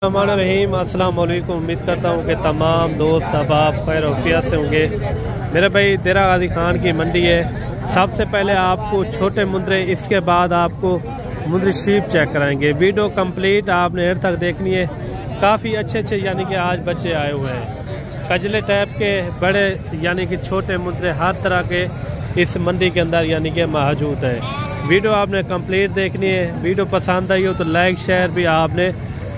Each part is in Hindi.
रहीम अस्सलाम वालेकुम। उम्मीद करता हूँ कि तमाम दोस्त अहबाब खैर वफियत से होंगे। मेरे भाई देरा गाजी खान की मंडी है। सबसे पहले आपको छोटे मुंदरे, इसके बाद आपको मुंदरी शीप चेक कराएंगे। वीडियो कंप्लीट आपने एंड तक देखनी है। काफ़ी अच्छे यानी कि आज बच्चे आए हुए हैं। कजले टाइप के बड़े यानी कि छोटे मुंदरे हर तरह के इस मंडी के अंदर यानी कि मौजूद है। वीडियो आपने कंप्लीट देखनी है। वीडियो पसंद आई हो तो लाइक शेयर भी आपने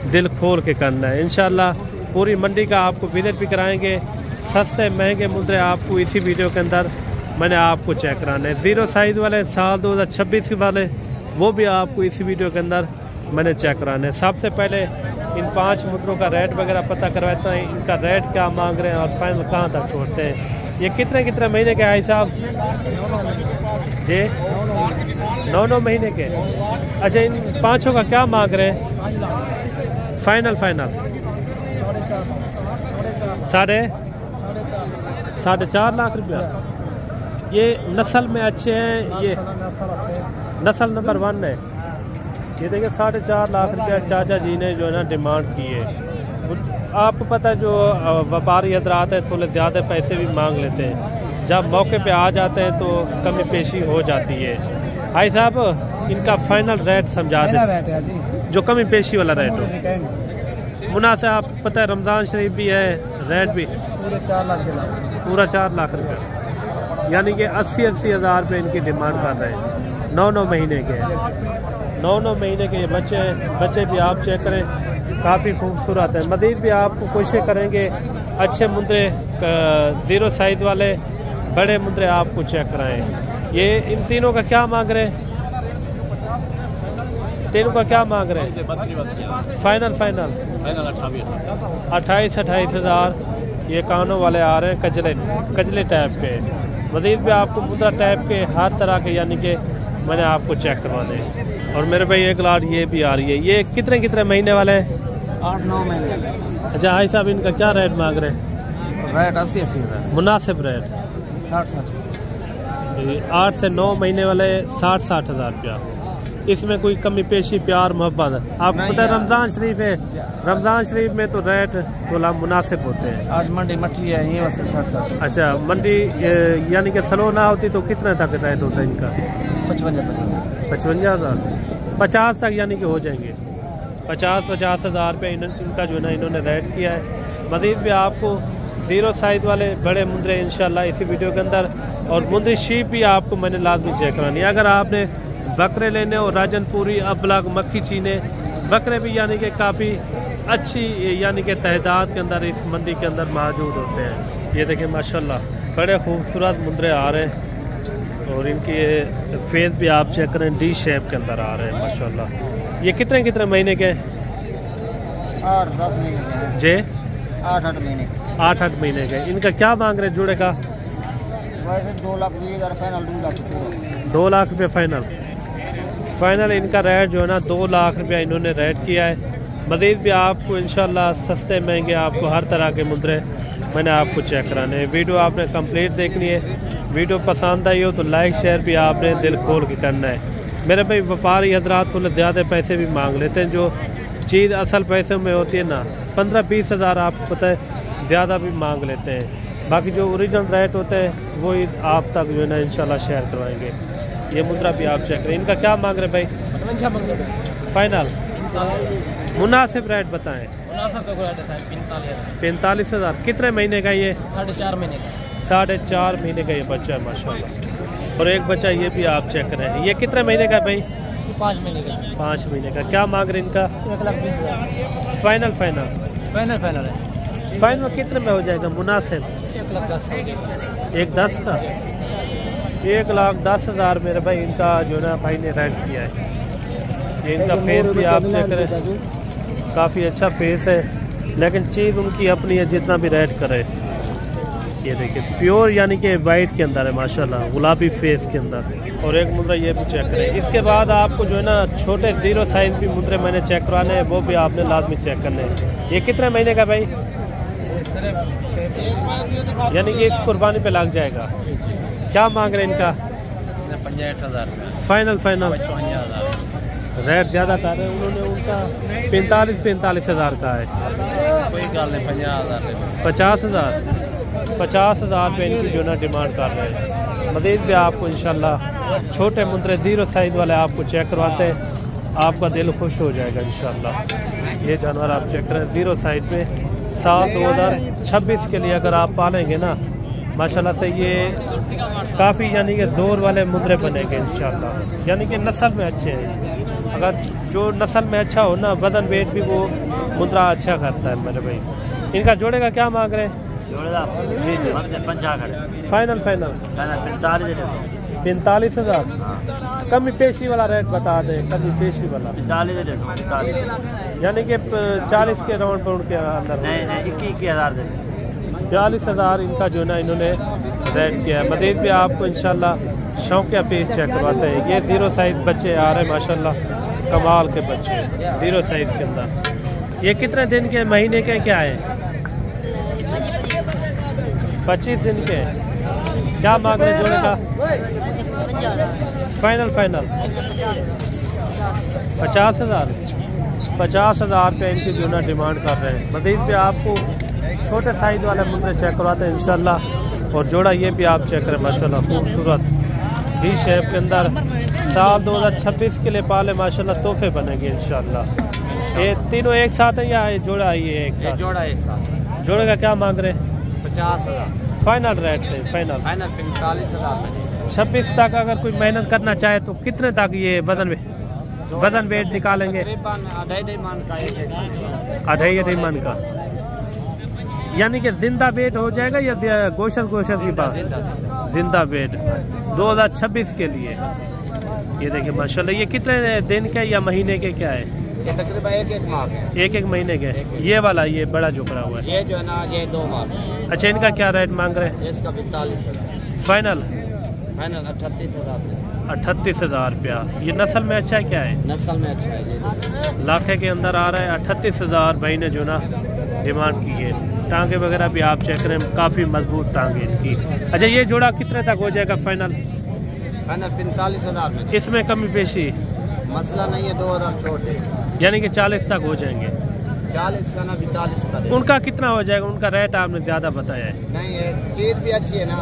दिल खोल के करना है। इंशाल्लाह पूरी मंडी का आपको विजिट भी कराएंगे। सस्ते महंगे मुद्रे आपको इसी वीडियो के अंदर मैंने आपको चेक कराना है। ज़ीरो साइज़ वाले साल 2026 वाले वो भी आपको इसी वीडियो के अंदर मैंने चेक कराना है। सबसे पहले इन 5 मुद्रों का रेट वगैरह पता करवाता है। इनका रेट क्या मांग रहे हैं और फाइनल कहाँ तक छोड़ते हैं। ये कितने महीने के है साहब जी? 9 महीने के। अच्छा, इन 5 का क्या मांग रहे हैं? फाइनल साढ़े चार लाख रुपया। ये नस्ल में अच्छे हैं, ये नस्ल नंबर 1 है। ये देखिए 4.5 लाख रुपया चाचा जी ने जो है ना डिमांड की है। आपको पता है जो व्यापारी हजरात है थोड़े ज़्यादा पैसे भी मांग लेते हैं। जब मौके पे आ जाते हैं तो कमी पेशी हो जाती है। भाई साहब इनका फाइनल रेट समझा दें, जो कमी पेशी वाला रेट हो मुनासिब। आप पता है रमज़ान शरीफ भी है, रेट भी पूरा 4 लाख रुपये, यानी कि 80 हज़ार रुपये इनकी डिमांड कर रहे हैं। 9 महीने के 9 महीने के ये बच्चे भी आप चेक करें, काफ़ी खूबसूरत है। मज़ीद भी आपको कोशिश करेंगे अच्छे मुंदरे ज़ीरो साइज़ वाले बड़े मुंदरे आपको चेक कराएँ। ये इन तीनों का क्या मांग रहे हैं? तीनों का क्या मांग रहे हैं? फाइनल 28 हज़ार। ये कानों वाले आ रहे हैं कजले टाइप के। मज़ीद भी आपको मुद्रा टाइप के हर तरह के यानी कि मैंने आपको चेक करवाने। और मेरे भाई एक लाट ये भी आ रही है। ये कितने महीने वाले हैं? 8-9 महीने। अच्छा भाई साहब इनका क्या रेट मांग रहे हैं? रेट 80 मुनासिब रेट 60। 8 से 9 महीने वाले 60 हज़ार रुपया। इसमें कोई कमी पेशी प्यार मोहब्बत आपको पता है रमज़ान शरीफ है। रमज़ान शरीफ में तो रेट थोड़ा मुनासिब होते हैं। आज मंडी मठी है ये 60। अच्छा, मंडी यानी कि स्लो ना होती तो कितने तक रेट होता है इनका? 55 हज़ार 50 तक यानी कि हो जाएंगे। 50 हज़ार रुपये इनका जो है ना इन्होंने रेट किया है। मज़ीद भी आपको ज़ीरो साइज़ वाले बड़े मुंदरे इंशाल्लाह इसी वीडियो के अंदर, और मुंदरी शीप भी आपको मैंने लाजमी चेक करानी है। अगर आपने बकरे लेने और राजनपुरी अबलग मक्की चीने बकरे भी यानी कि काफ़ी अच्छी यानी कि तादाद के अंदर इस मंडी के अंदर मौजूद होते हैं। ये देखिए माशाल्लाह बड़े खूबसूरत मुंदरे आ रहे हैं और इनकी फेस भी आप चेक करें डी शेप के अंदर आ रहे हैं माशाल्लाह। ये कितने महीने के? 8-10 महीने जे 8-8 महीने। 8 महीने के। इनका क्या मांग रहे हैं जुड़े का? वैसे 2 लाख 20 हज़ार फाइनल 2 लाख रुपये फाइनल इनका रेट जो है ना 2 लाख रुपया इन्होंने रेट किया है। मज़ीद भी आपको इंशाल्लाह सस्ते महंगे आपको हर तरह के मुद्रे मैंने आपको चेक कराने हैं। वीडियो आपने कंप्लीट देखनी है। वीडियो पसंद आई हो तो लाइक शेयर भी आपने दिल खोल के करना है। मेरे भाई व्यापारी हजरात थोड़े ज़्यादा पैसे भी मांग लेते हैं। जो चीज़ असल पैसे में होती है ना 15-20 हज़ार आपको पता है ज़्यादा भी मांग लेते हैं। बाकी जो ओरिजिनल रेट होते हैं वही आप तक जो है ना इंशाल्लाह शेयर करवाएंगे। ये मुद्रा भी आप चेक करें। इनका क्या मांग रहे भाई? फाइनल मुनासिब रेट बताएं। 45 हज़ार। कितने महीने का ये? 4.5 महीने का। 4.5 महीने का ये बच्चा है माशाल्लाह। और एक बच्चा ये भी आप चेक करें। ये कितने महीने का भाई? 5 महीने का। 5 महीने का। क्या मांग रहे इनका? 1,20,000। फाइनल है। फाइनल कितने में हो जाएगा मुनासिब? 1,10,000 का 1,10,000 मेरे भाई इनका जो ना भाई ने रेट किया है। ये इनका फेस भी आप चेक करें, काफ़ी अच्छा फेस है, लेकिन चीज़ उनकी अपनी है जितना भी रेट करे। ये देखिए प्योर यानी कि वाइट के अंदर है माशाल्लाह, गुलाबी फेस के अंदर। और एक मुद्रा ये भी चेक करें। इसके बाद आपको जो है ना छोटे ज़ीरो साइज़ भी मुद्रे मैंने चेक करवाने हैं, वो भी आपने लाजमी चेक करने हैं। ये कितने महीने का भाई? यानी कि इस कुर्बानी पे लग जाएगा। क्या मांग रहे हैं इनका? 65 हज़ार। फाइनल रेट ज़्यादा कर रहे हैं उन्होंने, उनका 45 हज़ार का है। कोई गल नहीं, 50,000 50,000 रुपये इनकी जो ना डिमांड कर रहे हैं। मज़ीद भी आपको इंशाल्लाह छोटे मुंदरे 0 साइज़ वाले आपको चेक करवाते हैं, आपका दिल खुश हो जाएगा इंशाल्लाह। ये जानवर आप चेक करें 0 साइज़ में। साल 2026 के लिए अगर आप पालेंगे ना माशाल्लाह से ये काफ़ी यानी कि ज़ोर वाले मुंदरे बनेंगे इंशाल्लाह। यानी कि नस्ल में अच्छे हैं, अगर जो नस्ल में अच्छा हो ना वज़न वेट भी वो मुंदरा अच्छा करता है मेरे भाई। इनका जोड़े का क्या मांग रहे हैं? जी जी फाइनल 45,000। कमी पेशी वाला रेट बता दें, कमी पेशी वाला 45 यानी कि 40 के राउंड पाउंड के अंदर। नहीं 21,000 42,000 इनका जो ना इन्होंने रेट किया है। मज़ीद भी आपको इंशाल्लाह शौकिया पेश चेक करवाते हैं। ये 0 साइज़ बच्चे आ रहे हैं माशाल्लाह, कमाल के बच्चे 0 साइज़ के अंदर। ये कितने दिन के महीने के क्या है? 25 दिन के। क्या मांग रहे जोड़े का? फाइनल 50,000 रुपये इनकी जो ना डिमांड कर रहे हैं। मज़ीद भी आपको छोटे साइज़ वाले मुंदरे चेक करवाते हैं इंशाल्लाह। और जोड़ा ये भी आप चेक करें माशाल्लाह, खूबसूरत डी शेप के अंदर। साल 2026 के लिए पाले माशाल्लाह, तोहफे बनेंगे इंशाल्लाह। ये तीनों एक साथ है या जोड़ा ये एक साथ? जोड़ा एक साथ। जोड़े का क्या मांग रहे हैं? 50,000 फाइनल रेट है। फाइनल 45,000। 26 तक अगर कोई मेहनत करना चाहे तो कितने तक ये वजन वेट निकालेंगे? 2.5 मन का। यानी कि जिंदा वेट हो जाएगा या गोशत की बात? जिंदा वेट 2026 के लिए। ये देखिए माशाल्लाह, ये कितने दिन के या महीने के क्या है? ये तकरीबन एक माह के। एक महीने के। ये वाला ये बड़ा जोकड़ा हुआ है ये जो है ना, ये 2 माह। अच्छा, इनका क्या रेट मांग रहे हैं? इसका 45,000 फाइनल 38,000। 38,000 रुपया। ये नस्ल में अच्छा है क्या है? नस्ल में अच्छा है ये। लाखे के अंदर आ रहा है। 38,000 भाई ने जो ना डिमांड की है। टांगे वगैरह भी आप चेक करें, काफ़ी मजबूत टांगे इनकी। अच्छा, ये जोड़ा कितने तक हो जाएगा फाइनल? 45,000 में। इसमें कमी पेशी मसला नहीं है, 2,000 छोड़ दे, यानी कि 40 तक हो जाएंगे। 40 का ना 42 का दे। उनका कितना हो जाएगा? उनका रेट आपने ज़्यादा बताया है। नहीं, ये चीज भी अच्छी है ना,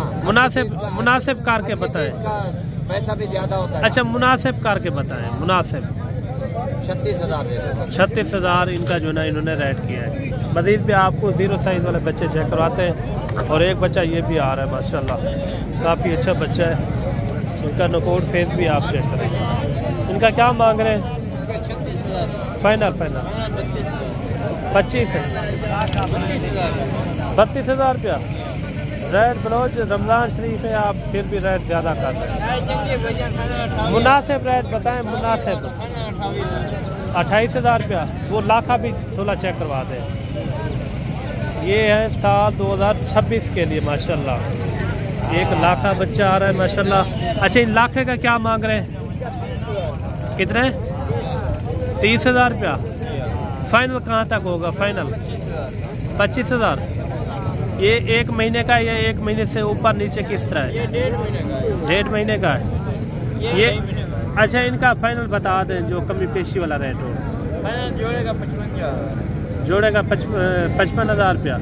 मुनासिब करके बताएं। पैसा भी ज्यादा होता है। अच्छा, मुनासिब करके बताएं। मुनासिब 36,000 दे दो। 36,000 इनका जो ना इन्होंने रेट किया है। मज़ीद भी आपको 0 साइज़ वाले बच्चे चेक करवाते हैं। और एक बच्चा ये भी आ रहा है माशाल्लाह, काफ़ी अच्छा बच्चा है। इनका नकोड फेस भी आप चेक करें। इनका क्या मांग रहे हैं? 36,000 फाइनल 25 है। 32,000 रुपया रेट। बलोच रमज़ान शरीफ है, आप फिर भी रेट ज़्यादा कर रहे हैं। मुनासिब रेट बताएं। मुनासिब 28,000 रुपया। वो लाखा भी थोड़ा चेक करवा दें। ये है साल 2026 के लिए माशाल्लाह। एक लाखा बच्चा आ रहा है माशाल्लाह। अच्छा, इन लाखे का क्या मांग रहे हैं? कितने? 30,000 रुपया। फाइनल कहाँ तक होगा? फाइनल 25,000। ये 1 महीने का या 1 महीने से ऊपर नीचे किस तरह है? 1.5 महीने का है ये। अच्छा, इनका फाइनल बता दें जो कमी पेशी वाला रेट हो। जोड़ेगा 55,000। जोड़ेगा 55,000 रुपया।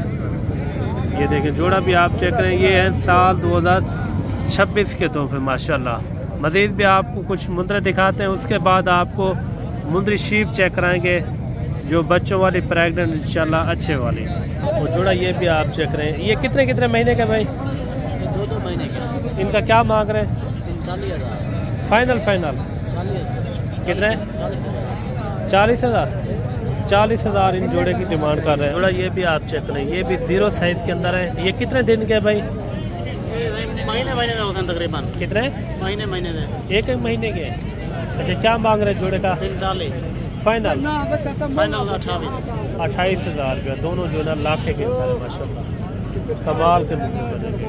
ये देखें जोड़ा भी आप चेक करें। ये है साल 2026 के तोहफे माशाल्लाह। मज़ीद भी आपको कुछ मुंदरे दिखाते हैं, उसके बाद आपको मुंदरी शीप चेक कराएंगे जो बच्चों वाली प्रेगनेंट इंशाल्लाह अच्छे वाली। और जोड़ा ये भी आप चेक करें। ये कितने महीने का भाई? 2 महीने का। इनका क्या मांग रहे हैं? 40,000। फाइनल 40,000 कितने? 40,000। 40,000 इन जोड़े की डिमांड कर रहे हैं। जोड़ा ये भी आप चेक करें। ये भी 0 साइज़ के अंदर है। ये कितने दिन के भाई? महीने का होता है तकरीबन। कितने? महीने के। 1 महीने के। अच्छा, क्या मांग रहे हैं जोड़े का? 45। फाइनल 28,000 रुपया। दोनों जो है ना लाखे के अंदर है माशाल्लाह, कमाल के मुंह बनेंगे।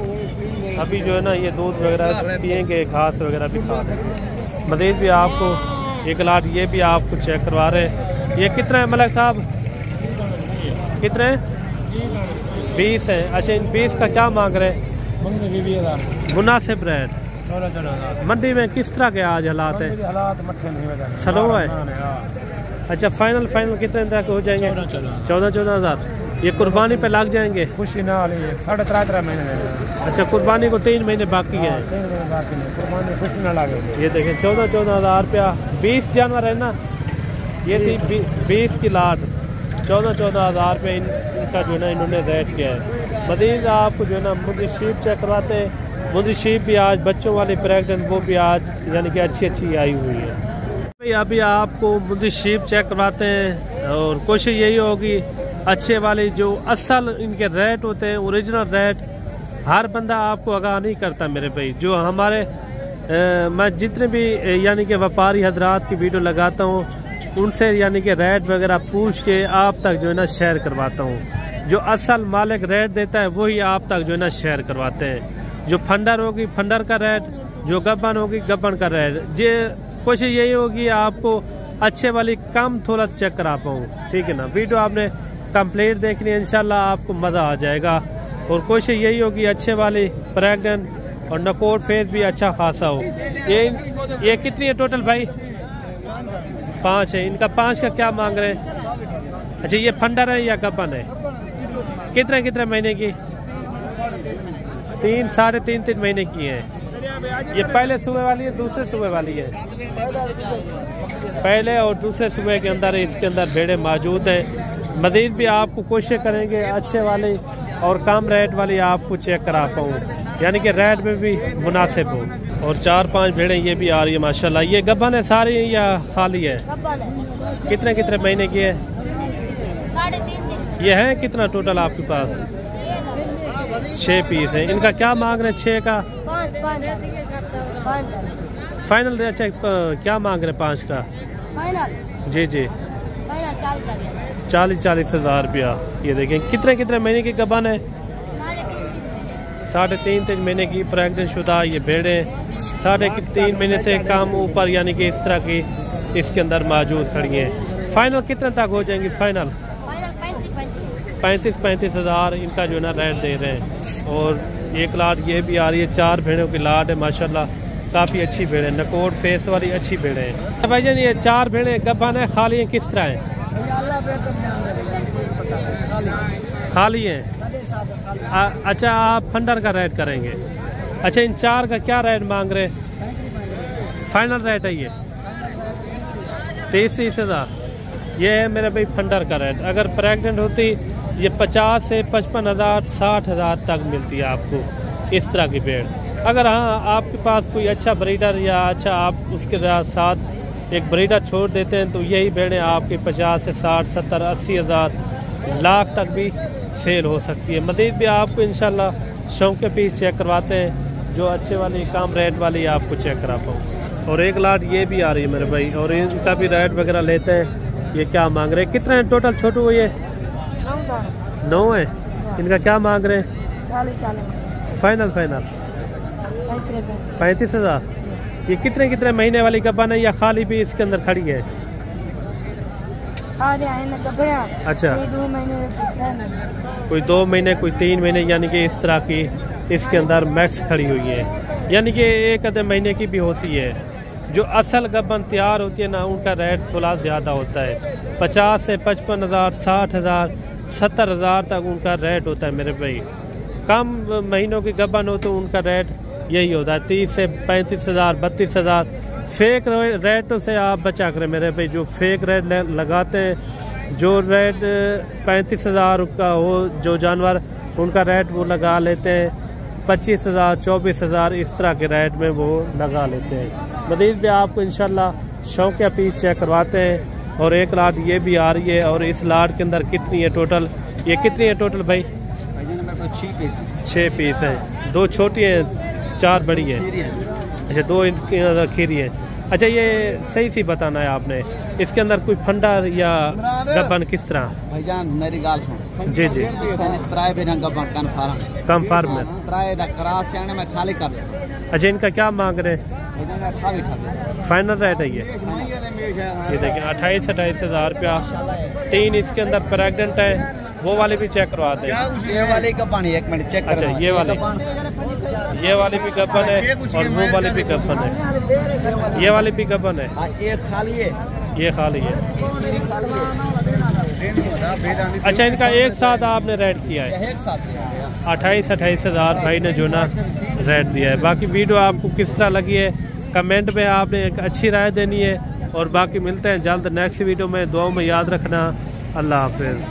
अभी जो है ना ये दूध वगैरह पियेंगे, घास वगैरह भी खा लेंगे। मज़ीद भी आपको एक लाट ये भी आपको चेक करवा रहे हैं। ये कितना है मलक साहब? कितने? 20 है। अच्छा, इन 20 का क्या मांग रहे हैं?20,000। मुनासिब रेट 14,000 मंडी में किस तरह के आज हालात है? हालात मट्ठे नहीं बजा स्लो है। अच्छा फाइनल कितने तक हो जाएंगे? 14,000। ये कुर्बानी पे लग जाएंगे? खुशी ना 3.5 महीने। अच्छा कुर्बानी को 3 महीने बाकी है। कुर्बानी खुशी ना लगे। ये देखें 14,000 रुपया। 20 जानवर है ना, ये थी 20 की लाट। 14,000 रुपये इनका जो है ना इन्होंने रेट किया है। मज़ीद आपको जो है ना मुंडी शीप चेक करवाते हैं। मुंडी शीप भी आज बच्चों वाली प्रेगनेंट, वो भी आज यानी कि अच्छी आई हुई है। भाई अभी आपको मुंडी शीप चेक करवाते हैं और कोशिश यही होगी अच्छे वाली जो असल इनके रेट होते हैं, ओरिजिनल रेट हर बंदा आपको आगाह नहीं करता मेरे भाई। जो हमारे मैं जितने भी यानी कि व्यापारी हजरात की वीडियो लगाता हूँ उनसे यानी कि रेट वगैरह पूछ के आप तक जो है ना शेयर करवाता हूँ। जो असल मालिक रेट देता है वही आप तक जो है ना शेयर करवाते हैं। जो फंडर होगी फंडर का रेट, जो गब्बन होगी गब्बन का रेट। ये कोशिश यही होगी आपको अच्छे वाली कम थोड़ा चेक करा पाऊँ, ठीक है ना। वीडियो आपने कंप्लीट देखनी है, इंशाल्लाह आपको मज़ा आ जाएगा। और कोशिश यही होगी अच्छे वाली प्रेगनेंट और नकोट फेस भी अच्छा खासा हो। ये कितनी है टोटल भाई? 5 है। इनका 5 का क्या मांग रहे हैं? अच्छा ये फंडर है या गब्बन है? कितने महीने की? 3 साढ़े 3 महीने की है। ये पहले सुबह वाली है दूसरे सुबह वाली है? पहले और दूसरे सुबह के अंदर इसके अंदर भेड़े मौजूद है। मजीद भी आपको कोशिश करेंगे अच्छे वाली और कम रेट वाली आपको चेक करा पाऊँ, यानी कि रेट में भी मुनासिब हो। और 4-5 भेड़ें ये भी आ रही है माशाल्लाह। ये गब्बन है सारी या खाली है? कितने महीने की है? 3.5 ये है कितना टोटल आपके पास? 6 पीस है। इनका क्या मांग रहे हैं? 6 का 5 फाइनल। अच्छा क्या मांग रहे हैं 5 का? फाइनल जी 40,000 रुपया। ये देखें कितने महीने की गब्बन है? 3.5 महीने की प्रेग्नेंट शुदा ये भेड़े 3.5 महीने से कम ऊपर यानी कि इस तरह की इसके अंदर मौजूद खड़ी हैं। फाइनल कितने तक हो जाएंगी? फाइनल 35,000 इनका जो है ना रेट दे रहे हैं। और एक लाट ये भी आ रही है। 4 भेड़ों की लाट है माशाल्लाह, काफ़ी अच्छी भेड़े, नकोट फेस वाली अच्छी भेड़े हैं। भाईजान ये 4 भेड़े गब्बन है, खाली हैं किस तरह है? खाली हैं। अच्छा आप फंडर का रेट करेंगे? अच्छा इन 4 का क्या रेट मांग रहे? फाइनल रेट है ये 30,000। ये है मेरे भाई फंडर का रेट। अगर प्रेग्नेंट होती ये 50 से 55,000 60,000 तक मिलती है आपको इस तरह की भेड़। अगर हाँ आपके पास कोई अच्छा ब्रीडर या अच्छा आप उसके साथ एक ब्रीडर छोड़ देते हैं तो यही भेड़ें आपके 50 से 60 70 80,000 लाख तक भी सेल हो सकती है। मज़ीद भी आपको इंशाल्लाह शौक के पीस चेक करवाते हैं जो अच्छे वाली कम रेट वाली आपको चेक करा पाऊँ। और एक लाट ये भी आ रही है मेरे भाई और इनका भी रेट वगैरह लेते हैं। ये क्या मांग रहे हैं? कितने हैं टोटल छोटू? ये 9 है। इनका क्या मांग रहे हैं? फाइनल 35,000। ये कितने महीने वाली गब्बन है या खाली भी इसके अंदर खड़ी है? अच्छा कोई 2 महीने कोई 3 महीने यानी कि इस तरह की इसके अंदर मैक्स खड़ी हुई है, यानी कि 1 आधे महीने की भी होती है। जो असल गब्बन तैयार होती है ना उनका रेट थोड़ा ज़्यादा होता है। 50 से 55,000 60,000 70,000 तक उनका रेट होता है मेरे भाई। कम महीनों की गब्बन हो तो उनका रेट यही होता है 30 से 35,000 32,000। फेक रेटों से आप बचा करें मेरे भाई। जो फेक रेट लगाते हैं, जो रेट 35,000 का हो जो जानवर उनका रेट वो लगा लेते हैं 25,000 24,000 इस तरह के रेट में वो लगा लेते हैं। मज़ीद भी आपको इंशाल्लाह शौकिया पीस चेक करवाते हैं। और एक लाट ये भी आ रही है। और इस लाट के अंदर कितनी है टोटल? ये कितनी है टोटल भाई? 6 पीस है। 2 छोटी हैं 4 बड़ी है। अच्छा 2 इनके अंदर खीरी है। अच्छा ये सही सी बताना है आपने, इसके अंदर कोई फंडा या गब्बन किस तरह? भाईजान मेरी गाल सुन। जी जी कंफर्म है। में खाली कर। अच्छा इनका क्या मांग रहे? फाइनल रेट है ये देखिए 28,000 रुपया। 3 इसके अंदर प्रेग्नेंट है। वो वाले भी चेक करवा दें। ये वाले का पानी 1 मिनट चेक। अच्छा ये वाले ये वाली भी गब्बन है और वो वाली भी गब्बन है। ये वाली भी गब्बन है। एक खाली है, ये खाली है। अच्छा, इनका एक साथ आपने रेट किया है? एक साथ 28 हज़ार भाई ने जो ना रेट दिया है। बाकी वीडियो आपको किस तरह लगी है कमेंट में आपने एक अच्छी राय देनी है। और बाकी मिलते हैं जल्द नेक्स्ट वीडियो में। दुआओं में याद रखना। अल्लाह हाफिज़।